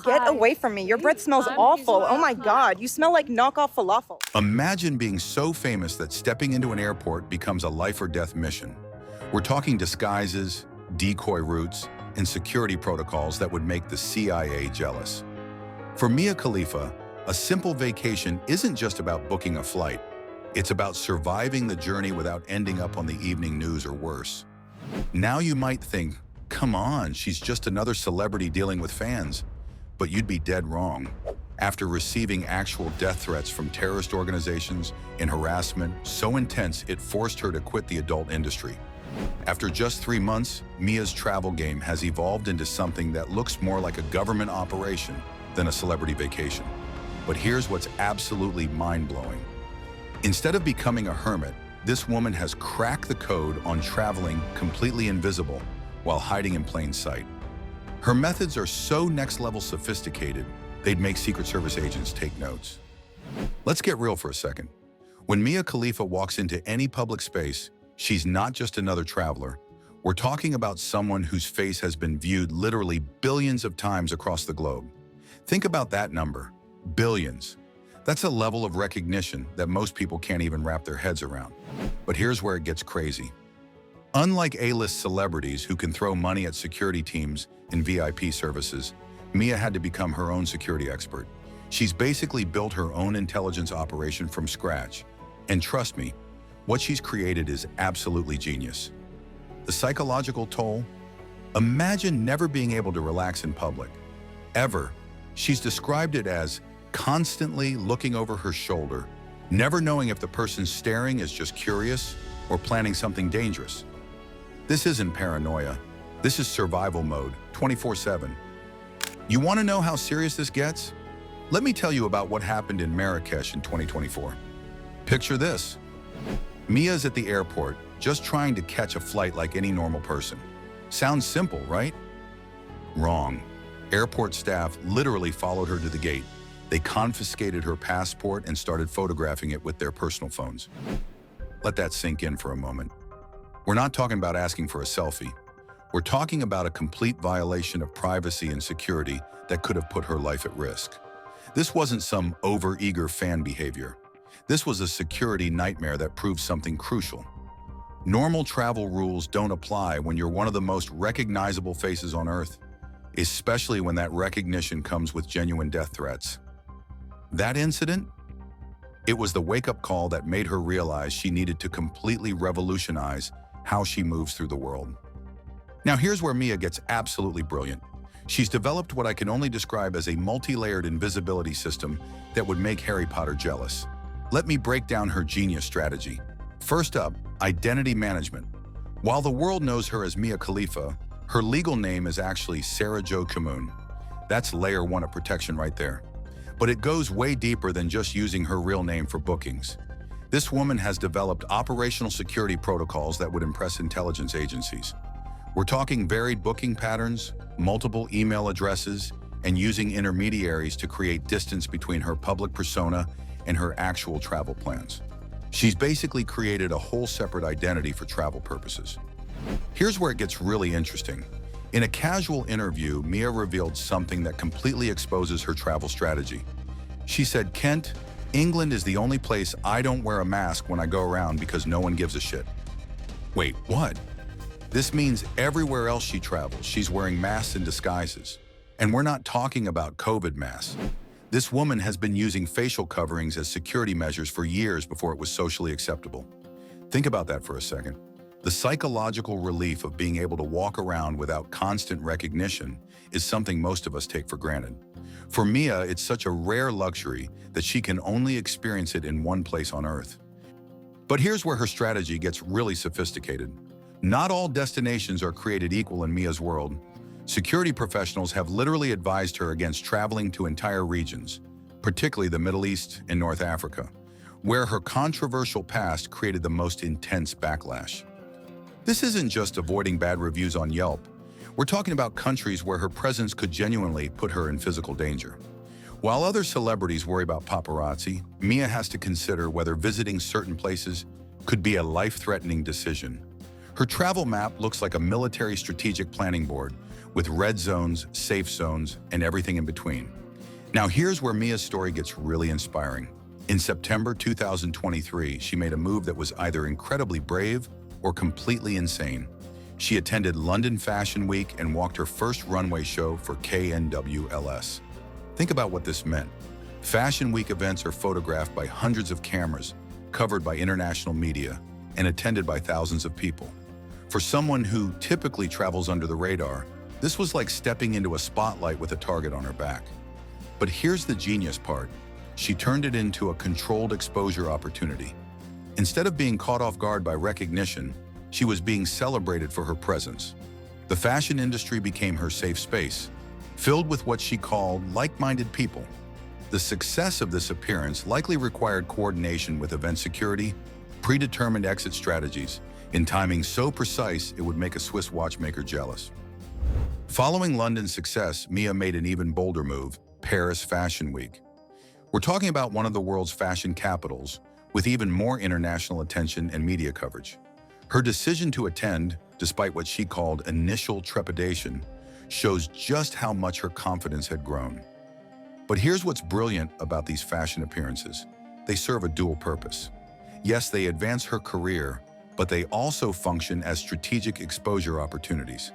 Get away from me. Your breath smells awful. Oh my God, you smell like knockoff falafel. Imagine being so famous that stepping into an airport becomes a life or death mission. We're talking disguises, decoy routes, and security protocols that would make the CIA jealous. For Mia Khalifa, a simple vacation isn't just about booking a flight. It's about surviving the journey without ending up on the evening news or worse. Now you might think, come on, she's just another celebrity dealing with fans. But you'd be dead wrong. After receiving actual death threats from terrorist organizations and harassment so intense it forced her to quit the adult industry. After just 3 months, Mia's travel game has evolved into something that looks more like a government operation than a celebrity vacation. But here's what's absolutely mind-blowing. Instead of becoming a hermit, this woman has cracked the code on traveling completely invisible while hiding in plain sight. Her methods are so next-level sophisticated, they'd make Secret Service agents take notes. Let's get real for a second. When Mia Khalifa walks into any public space, she's not just another traveler. We're talking about someone whose face has been viewed literally billions of times across the globe. Think about that number, billions. That's a level of recognition that most people can't even wrap their heads around. But here's where it gets crazy. Unlike A-list celebrities who can throw money at security teams and VIP services, Mia had to become her own security expert. She's basically built her own intelligence operation from scratch. And trust me, what she's created is absolutely genius. The psychological toll? Imagine never being able to relax in public. Ever. She's described it as constantly looking over her shoulder, never knowing if the person staring is just curious or planning something dangerous. This isn't paranoia. This is survival mode, 24/7. You want to know how serious this gets? Let me tell you about what happened in Marrakesh in 2024. Picture this. Mia's at the airport, just trying to catch a flight like any normal person. Sounds simple, right? Wrong. Airport staff literally followed her to the gate. They confiscated her passport and started photographing it with their personal phones. Let that sink in for a moment. We're not talking about asking for a selfie. We're talking about a complete violation of privacy and security that could have put her life at risk. This wasn't some over-eager fan behavior. This was a security nightmare that proved something crucial. Normal travel rules don't apply when you're one of the most recognizable faces on Earth, especially when that recognition comes with genuine death threats. That incident? It was the wake-up call that made her realize she needed to completely revolutionize how she moves through the world. Now here's where Mia gets absolutely brilliant. She's developed what I can only describe as a multi-layered invisibility system that would make Harry Potter jealous. Let me break down her genius strategy. First up, identity management. While the world knows her as Mia Khalifa, her legal name is actually Sarah Jo Kamoun. That's layer 1 of protection right there. But it goes way deeper than just using her real name for bookings. This woman has developed operational security protocols that would impress intelligence agencies. We're talking varied booking patterns, multiple email addresses, and using intermediaries to create distance between her public persona and her actual travel plans. She's basically created a whole separate identity for travel purposes. Here's where it gets really interesting. In a casual interview, Mia revealed something that completely exposes her travel strategy. She said, "Kent, England is the only place I don't wear a mask when I go around because no one gives a shit." Wait, what? This means everywhere else she travels, she's wearing masks and disguises. And we're not talking about COVID masks. This woman has been using facial coverings as security measures for years before it was socially acceptable. Think about that for a second. The psychological relief of being able to walk around without constant recognition is something most of us take for granted. For Mia, it's such a rare luxury that she can only experience it in one place on Earth. But here's where her strategy gets really sophisticated. Not all destinations are created equal in Mia's world. Security professionals have literally advised her against traveling to entire regions, particularly the Middle East and North Africa, where her controversial past created the most intense backlash. This isn't just avoiding bad reviews on Yelp. We're talking about countries where her presence could genuinely put her in physical danger. While other celebrities worry about paparazzi, Mia has to consider whether visiting certain places could be a life-threatening decision. Her travel map looks like a military strategic planning board, with red zones, safe zones, and everything in between. Now here's where Mia's story gets really inspiring. In September 2023, she made a move that was either incredibly brave or completely insane. She attended London Fashion Week and walked her first runway show for KNWLS. Think about what this meant. Fashion Week events are photographed by hundreds of cameras, covered by international media, and attended by thousands of people. For someone who typically travels under the radar, this was like stepping into a spotlight with a target on her back. But here's the genius part. She turned it into a controlled exposure opportunity. Instead of being caught off guard by recognition, she was being celebrated for her presence. The fashion industry became her safe space, filled with what she called like-minded people. The success of this appearance likely required coordination with event security, predetermined exit strategies, and timing so precise it would make a Swiss watchmaker jealous. Following London's success, Mia made an even bolder move, Paris Fashion Week. We're talking about one of the world's fashion capitals, with even more international attention and media coverage. Her decision to attend, despite what she called initial trepidation, shows just how much her confidence had grown. But here's what's brilliant about these fashion appearances. They serve a dual purpose. Yes, they advance her career, but they also function as strategic exposure opportunities.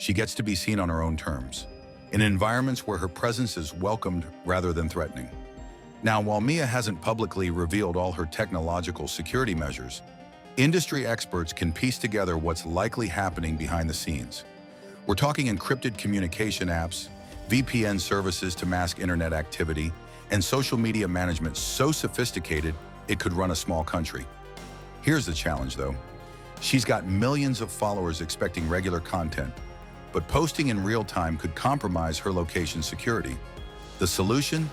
She gets to be seen on her own terms, in environments where her presence is welcomed rather than threatening. Now, while Mia hasn't publicly revealed all her technological security measures, industry experts can piece together what's likely happening behind the scenes. We're talking encrypted communication apps, VPN services to mask internet activity, and social media management so sophisticated it could run a small country. Here's the challenge, though. She's got millions of followers expecting regular content, but posting in real time could compromise her location security. The solution?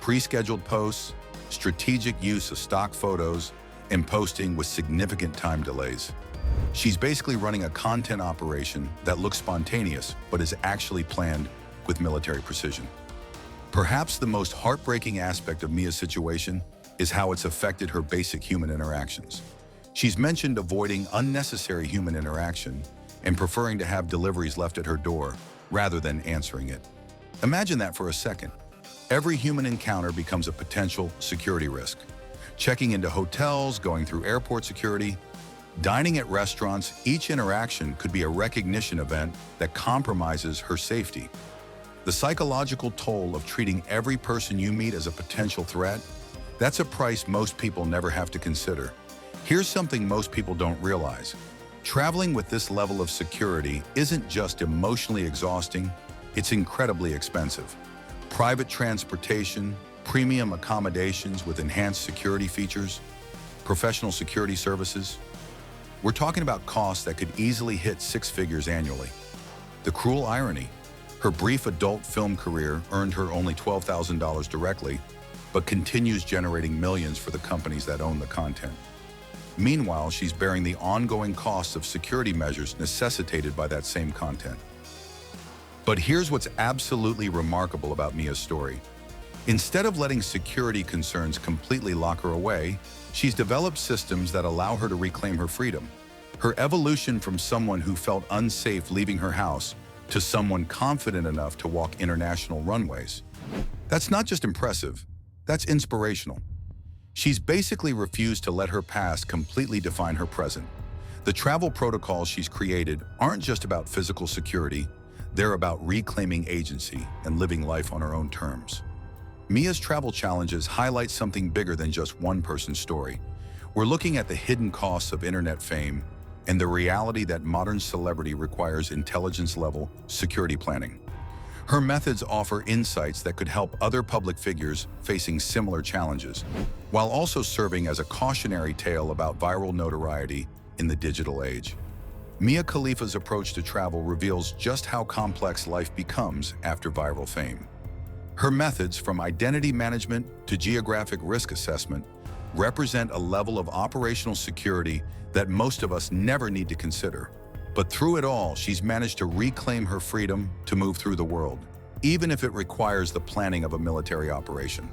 Pre-scheduled posts, strategic use of stock photos, and posting with significant time delays. She's basically running a content operation that looks spontaneous, but is actually planned with military precision. Perhaps the most heartbreaking aspect of Mia's situation is how it's affected her basic human interactions. She's mentioned avoiding unnecessary human interaction and preferring to have deliveries left at her door rather than answering it. Imagine that for a second. Every human encounter becomes a potential security risk. Checking into hotels, going through airport security, dining at restaurants, each interaction could be a recognition event that compromises her safety. The psychological toll of treating every person you meet as a potential threat, that's a price most people never have to consider. Here's something most people don't realize. Traveling with this level of security isn't just emotionally exhausting, it's incredibly expensive. Private transportation, premium accommodations with enhanced security features, professional security services. We're talking about costs that could easily hit six figures annually. The cruel irony, her brief adult film career earned her only $12,000 directly, but continues generating millions for the companies that own the content. Meanwhile, she's bearing the ongoing costs of security measures necessitated by that same content. But here's what's absolutely remarkable about Mia's story. Instead of letting security concerns completely lock her away, she's developed systems that allow her to reclaim her freedom. Her evolution from someone who felt unsafe leaving her house to someone confident enough to walk international runways. That's not just impressive, that's inspirational. She's basically refused to let her past completely define her present. The travel protocols she's created aren't just about physical security, they're about reclaiming agency and living life on her own terms. Mia's travel challenges highlight something bigger than just one person's story. We're looking at the hidden costs of internet fame and the reality that modern celebrity requires intelligence-level security planning. Her methods offer insights that could help other public figures facing similar challenges, while also serving as a cautionary tale about viral notoriety in the digital age. Mia Khalifa's approach to travel reveals just how complex life becomes after viral fame. Her methods, from identity management to geographic risk assessment, represent a level of operational security that most of us never need to consider. But through it all, she's managed to reclaim her freedom to move through the world, even if it requires the planning of a military operation.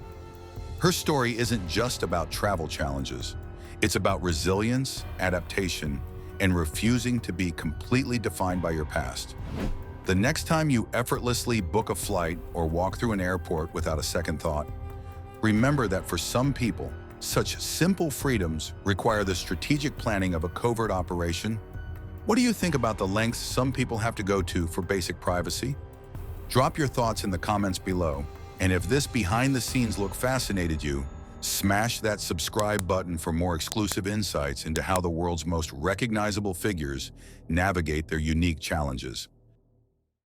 Her story isn't just about travel challenges. It's about resilience, adaptation, and refusing to be completely defined by your past. The next time you effortlessly book a flight or walk through an airport without a second thought, remember that for some people, such simple freedoms require the strategic planning of a covert operation. What do you think about the lengths some people have to go to for basic privacy? Drop your thoughts in the comments below, and if this behind-the-scenes look fascinated you, smash that subscribe button for more exclusive insights into how the world's most recognizable figures navigate their unique challenges.